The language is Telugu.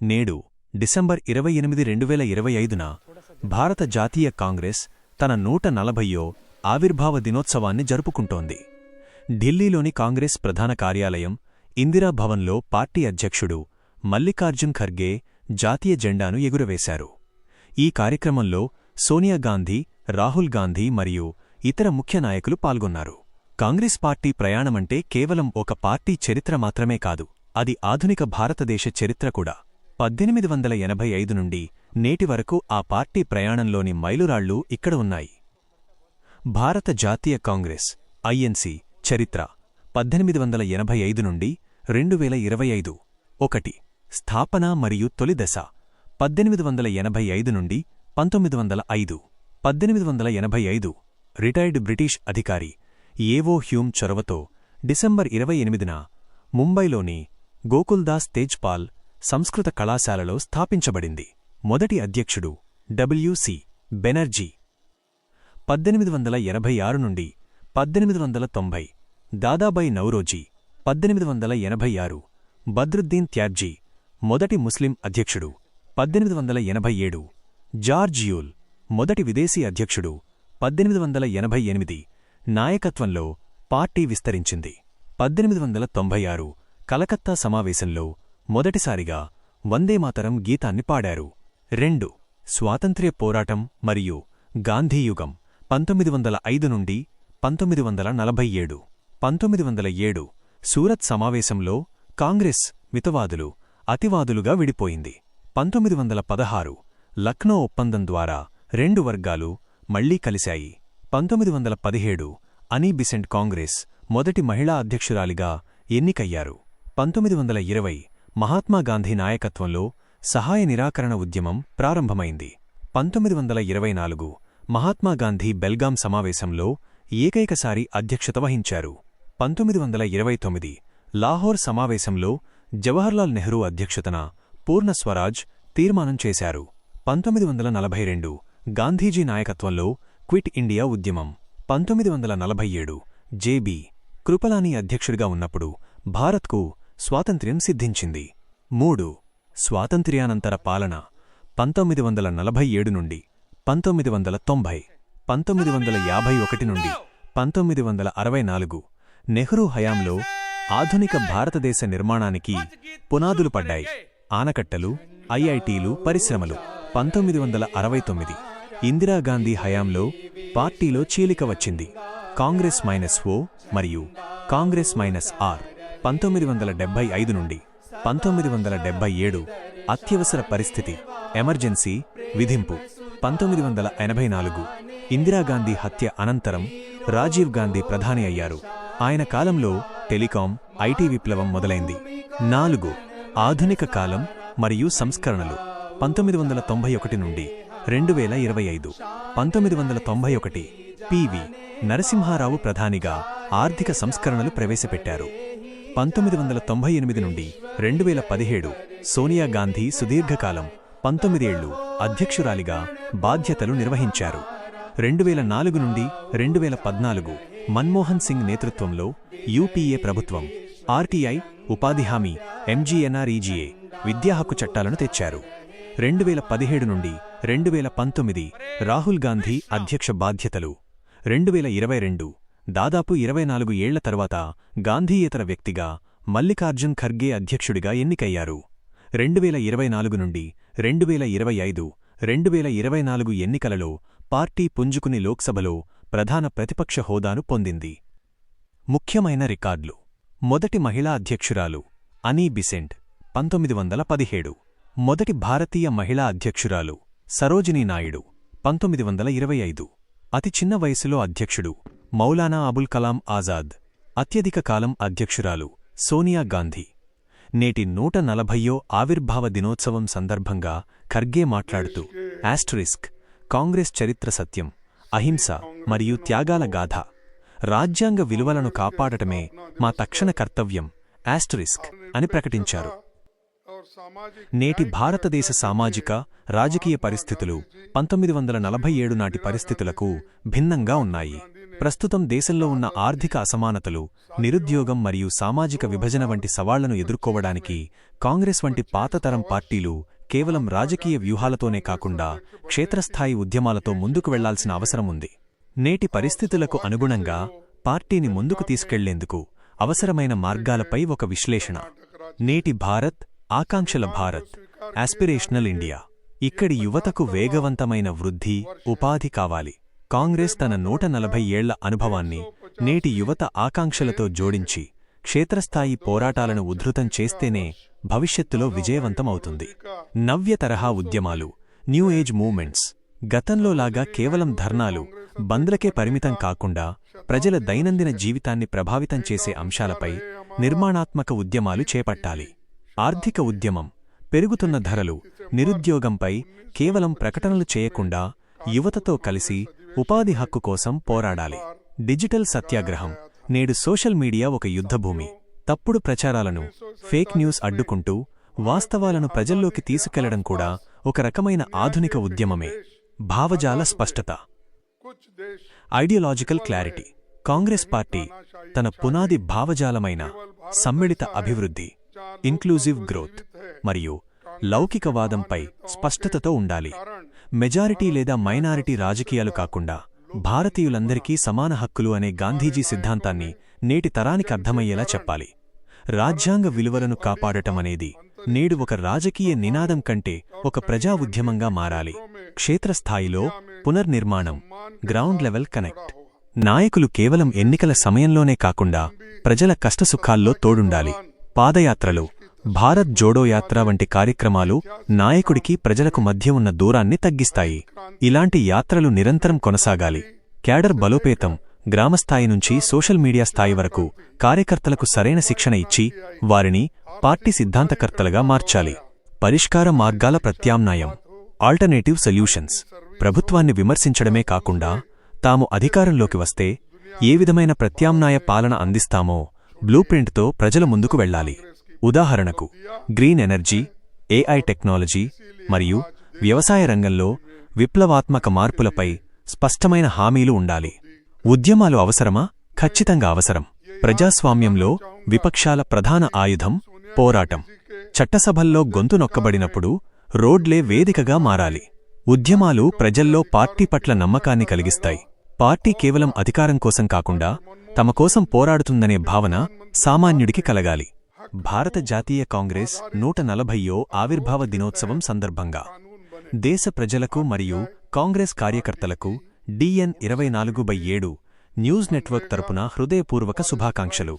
నేడు డిసెంబర్ 28, 2025న భారత జాతీయ కాంగ్రెస్ తన 140వ ఆవిర్భావ దినోత్సవాన్ని జరుపుకుంటోంది. ఢిల్లీలోని కాంగ్రెస్ ప్రధాన కార్యాలయం ఇందిరా భవన్లో పార్టీ అధ్యక్షుడు మల్లికార్జున్ ఖర్గే జాతీయ జెండాను ఎగురవేశారు. ఈ కార్యక్రమంలో సోనియా గాంధీ, రాహుల్ గాంధీ మరియు ఇతర ముఖ్య నాయకులు పాల్గొన్నారు. కాంగ్రెస్ పార్టీ ప్రయాణమంటే కేవలం ఒక పార్టీ చరిత్ర మాత్రమే కాదు, అది ఆధునిక భారతదేశ చరిత్ర కూడా. 1885 నుండి నేటి వరకు ఆ పార్టీ ప్రయాణంలోని మైలురాళ్లు ఇక్కడ ఉన్నాయి. భారత జాతీయ కాంగ్రెస్ ఐఎన్సీ చరిత్ర 1885 నుండి 2025. 1. స్థాపన మరియు తొలి దశ 1885 నుండి 1905. 1885 రిటైర్డ్ బ్రిటిష్ అధికారి ఏవో హ్యూమ్ చొరవతో డిసెంబర్ 28న ముంబైలోని గోకుల్దాస్ తేజ్పాల్ సంస్కృత కళాశాలలో స్థాపించబడింది. మొదటి అధ్యక్షుడు డబ్ల్యూసి బెనర్జీ. 1886 నుండి 1890 దాదాబాయి నౌరోజీ. 1886 బద్రుద్దీన్ త్యాబ్జీ మొదటి ముస్లిం అధ్యక్షుడు. 1887 జార్జ్ యూల్ మొదటి విదేశీ అధ్యక్షుడు. 1888 నాయకత్వంలో పార్టీ విస్తరించింది. 1896 కలకత్తా సమావేశంలో మొదటిసారిగా వందేమాతరం గీతాన్ని పాడారు. 2. స్వాతంత్ర్య పోరాటం మరియు గాంధీయుగం 1905 నుండి 1947. 1907 సూరత్ సమావేశంలో కాంగ్రెస్ మితవాదులు, అతివాదులుగా విడిపోయింది. 1916 లక్నో ఒప్పందం ద్వారా రెండు వర్గాలు మళ్లీ కలిశాయి. 1917 అనీ బిసెంట్ కాంగ్రెస్ మొదటి మహిళా అధ్యక్షురాలిగా ఎన్నికయ్యారు. 1920 మహాత్మాగాంధీ నాయకత్వంలో సహాయ నిరాకరణ ఉద్యమం ప్రారంభమైంది. 1924 మహాత్మాగాంధీ బెల్గాం సమావేశంలో ఏకైకసారి అధ్యక్షత వహించారు. 1929 లాహోర్ సమావేశంలో జవహర్లాల్ నెహ్రూ అధ్యక్షతన పూర్ణ స్వరాజ్ తీర్మానం చేశారు. 1942 గాంధీజీ నాయకత్వంలో క్విట్ ఇండియా ఉద్యమం. 1947 జెబి కృపలానీ అధ్యక్షుడిగా ఉన్నప్పుడు భారత్కు స్వాతంత్ర్యం సిద్ధించింది. 3. స్వాతంత్ర్యానంతర పాలన 1947 నుండి 1990. 1951 నుండి 1964 నెహ్రూ హయాంలో ఆధునిక భారతదేశ నిర్మాణానికి పునాదులు పడ్డాయి. ఆనకట్టలు, ఐఐటీలు, పరిశ్రమలు. 1969 ఇందిరాగాంధీ హయాంలో పార్టీలో చీలిక వచ్చింది. కాంగ్రెస్ -O మరియు కాంగ్రెస్ -R. 1975 నుండి 1977 అత్యవసర పరిస్థితి, ఎమర్జెన్సీ విధింపు. 1984 ఇందిరాగాంధీ హత్య అనంతరం రాజీవ్ గాంధీ ప్రధాని అయ్యారు. ఆయన కాలంలో టెలికాం, ఐటీ విప్లవం మొదలైంది. 4. ఆధునిక కాలం మరియు సంస్కరణలు 1991 నుండి 2025. 1991 పివి నరసింహారావు ప్రధానిగా ఆర్థిక సంస్కరణలు ప్రవేశపెట్టారు. 1998 నుండి 2017 సోనియా గాంధీ సుదీర్ఘకాలం 19 ఏళ్లు అధ్యక్షురాలిగా బాధ్యతలు నిర్వహించారు. 2004 నుండి 2014 మన్మోహన్ సింగ్ నేతృత్వంలో యూపీఏ ప్రభుత్వం ఆర్టీఐ, ఉపాధి హామీ, ఎంజీఎన్ఆర్ఈజీఏ, విద్యా హక్కు చట్టాలను తెచ్చారు. 2017 నుండి 2019 రాహుల్ గాంధీ అధ్యక్ష బాధ్యతలు. 2022 దాదాపు 24 ఏళ్ల తర్వాత గాంధీయేతర వ్యక్తిగా మల్లికార్జున్ ఖర్గే అధ్యక్షుడిగా ఎన్నికయ్యారు. 2024 నుండి 2025, 2024 ఎన్నికలలో పార్టీ పుంజుకుని లోక్సభలో ప్రధాన ప్రతిపక్ష హోదాను పొందింది. ముఖ్యమైన రికార్డులు. మొదటి మహిళా అధ్యక్షురాలు అనీ బిసెంట్ 1917. మొదటి భారతీయ మహిళా అధ్యక్షురాలు సరోజినీ నాయుడు 1925. అతి చిన్న వయసులో అధ్యక్షుడు మౌలానా అబుల్ కలాం ఆజాద్. అత్యధిక కాలం అధ్యక్షురాలు సోనియా గాంధీ. నేటి 140వ ఆవిర్భావ దినోత్సవం సందర్భంగా ఖర్గే మాట్లాడుతూ కాంగ్రెస్ చరిత్ర సత్యం, అహింస మరియు త్యాగాల గాథ. రాజ్యాంగ విలువలను కాపాడటమే మా తక్షణ కర్తవ్యం అని ప్రకటించారు. నేటి భారతదేశ సామాజిక, రాజకీయ పరిస్థితులు 1947 నాటి పరిస్థితులకు భిన్నంగా ఉన్నాయి. ప్రస్తుతం దేశంలో ఉన్న ఆర్థిక అసమానతలు, నిరుద్యోగం మరియు సామాజిక విభజన వంటి సవాళ్లను ఎదుర్కోవడానికి కాంగ్రెస్ వంటి పాతతరం పార్టీలు కేవలం రాజకీయ వ్యూహాలతోనే కాకుండా క్షేత్రస్థాయి ఉద్యమాలతో ముందుకు వెళ్లాల్సిన అవసరముంది. నేటి పరిస్థితులకు అనుగుణంగా పార్టీని ముందుకు తీసుకెళ్లేందుకు అవసరమైన మార్గాలపై ఒక విశ్లేషణ. నేటి భారత్, ఆకాంక్షల భారత్, ఆస్పిరేషనల్ ఇండియా. ఇక్కడి యువతకు వేగవంతమైన వృద్ధి, ఉపాధి కావాలి. కాంగ్రెస్ తన 140 ఏళ్ల అనుభవాన్ని నేటి యువత ఆకాంక్షలతో జోడించి క్షేత్రస్థాయి పోరాటాలను ఉధృతం చేస్తేనే భవిష్యత్తులో విజయవంతమవుతుంది. నవ్య తరహా ఉద్యమాలు, న్యూ ఏజ్ మూవ్మెంట్స్ గతంలోలాగా కేవలం ధర్నాలు, బంద్లకే పరిమితం కాకుండా ప్రజల దైనందిన జీవితాన్ని ప్రభావితం చేసే అంశాలపై నిర్మాణాత్మక ఉద్యమాలు చేపట్టాలి. ఆర్థిక ఉద్యమం, పెరుగుతున్న ధరలు, నిరుద్యోగంపై కేవలం ప్రకటనలు చేయకుండా యువతతో కలిసి ఉపాధి హక్కు కోసం పోరాడాలి. డిజిటల్ సత్యాగ్రహం. నేడు సోషల్ మీడియా ఒక యుద్ధభూమి. తప్పుడు ప్రచారాలను, ఫేక్ న్యూస్ అడ్డుకుంటూ వాస్తవాలను ప్రజల్లోకి తీసుకెళ్లడం కూడా ఒక రకమైన ఆధునిక ఉద్యమమే. భావజాల స్పష్టత, ఐడియాలజికల్ క్లారిటీ. కాంగ్రెస్ పార్టీ తన పునాది భావజాలమైన సమ్మిళిత అభివృద్ధి, ఇన్క్లూజివ్ గ్రోత్ మరియు లౌకికవాదంపై స్పష్టతతో ఉండాలి. మెజారిటీ లేదా మైనారిటీ రాజకీయాలు కాకుండా భారతీయులందరికీ సమాన హక్కులు అనే గాంధీజీ సిద్ధాంతాన్ని నేటి తరానికి అర్థమయ్యేలా చెప్పాలి. రాజ్యాంగ విలువలను కాపాడటమనేది నేడు ఒక రాజకీయ నినాదం కంటే ఒక ప్రజా ఉద్యమంగా మారాలి. క్షేత్రస్థాయిలో పునర్నిర్మాణం, గ్రౌండ్ లెవెల్ కనెక్ట్. నాయకులు కేవలం ఎన్నికల సమయంలోనే కాకుండా ప్రజల కష్టసుఖాల్లో తోడుండాలి. పాదయాత్రలు, భారత్ జోడో యాత్ర వంటి కార్యక్రమాలు నాయకుడికి ప్రజలకు మధ్య ఉన్న దూరాన్ని తగ్గిస్తాయి. ఇలాంటి యాత్రలు నిరంతరం కొనసాగాలి. క్యాడర్ బలోపేతం. గ్రామస్థాయి నుంచి సోషల్ మీడియా స్థాయి వరకు కార్యకర్తలకు సరైన శిక్షణ ఇచ్చి వారిని పార్టీ సిద్ధాంతకర్తలుగా మార్చాలి. పరిష్కార మార్గాల ప్రత్యామ్నాయం, ఆల్టర్నేటివ్ సొల్యూషన్స్. ప్రభుత్వాన్ని విమర్శించడమే కాకుండా తాము అధికారంలోకి వస్తే ఏ విధమైన ప్రత్యామ్నాయ పాలన అందిస్తామో బ్లూప్రింట్తో ప్రజల ముందుకు వెళ్లాలి. ఉదాహరణకు గ్రీన్ ఎనర్జీ, ఏఐ టెక్నాలజీ మరియు వ్యవసాయ రంగంలో విప్లవాత్మక మార్పులపై స్పష్టమైన హామీలు ఉండాలి. ఉద్యమాలు అవసరమా? ఖచ్చితంగా అవసరం. ప్రజాస్వామ్యంలో విపక్షాల ప్రధాన ఆయుధం పోరాటం. చట్టసభల్లో గొంతు నొక్కబడినప్పుడు రోడ్లే వేదికగా మారాలి. ఉద్యమాలు ప్రజల్లో పార్టీ పట్ల నమ్మకాన్ని కలిగిస్తాయి. పార్టీ కేవలం అధికారం కోసం కాకుండా తమ కోసం పోరాడుతుందనే భావన సామాన్యుడికి కలగాలి. భారత జాతీయ కాంగ్రెస్ 140వ ఆవిర్భావ దినోత్సవం సందర్భంగా దేశ ప్రజలకు మరియు కాంగ్రెస్ కార్యకర్తలకు DN 24/7 న్యూస్ నెట్వర్క్ తరపున హృదయపూర్వక శుభాకాంక్షలు.